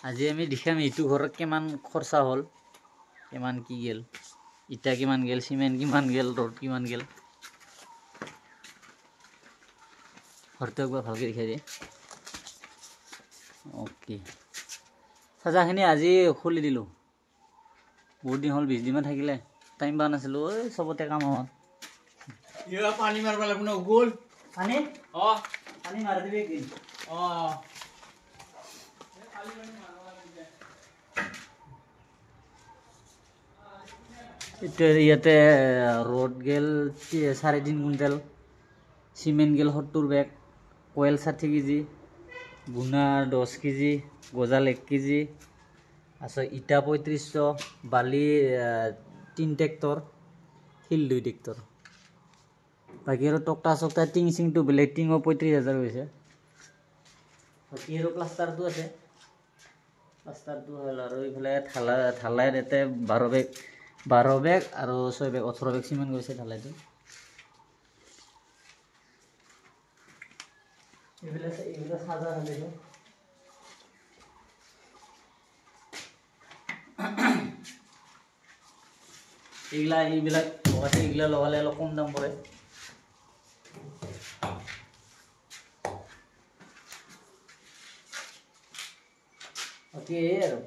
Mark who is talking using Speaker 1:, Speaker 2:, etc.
Speaker 1: আজি আমি দেখাম এইটো ঘৰত কিমান খৰচা হ'ল, কিমান কি গেল, ইটা কিমান গেল, সিমেন্ট কিমান গেল, ৰড কিমান গেল। ঘৰটো একবাৰ ভালকৈ দেখাই দিয়ে। অ'কে, চাজাখিনি আজি খুলি দিলোঁ। বহুত দিন হ'ল, 20 দিনমান থাকিলে, টাইম পোৱা নাছিলোঁ। ঐ চবতে কাম হ'ল।
Speaker 2: পানী মাৰিব লাগিব ন গ'ল
Speaker 1: পানী পানী মাৰি দিবি একদিন। ইয়াতে ৰড গেল 3.5 কুইণ্টেল, চিমেণ্ট গেল 70 বেগ, কয়েল 60 কেজি, গুণা 10 কেজি, গজাল 1 কেজি, আচ্ছা ইটা 3500, বালি 3 ট্ৰেক্টৰ, শিল 2 ট্ৰেক্টৰ। বাকী আৰু টকটা চকটা টিং চিংটো বেলেগ, টিঙৰ 35,000 হৈছে। বাকী আৰু প্লাষ্টাৰটো আছে, প্লাষ্টাৰটো হ'ল। আৰু এইফালে ঢালাইৰ ইয়াতে 12 বেগ আৰু 6 বেগ 18 বেগ চিমেণ্ট গৈছে ঢালাইটো। এইবিলাক সাজা খালিটো এইবিলাক লগাইছে, এইগিলা লগালে অলপ কম দাম পৰে। বাকী এই আৰু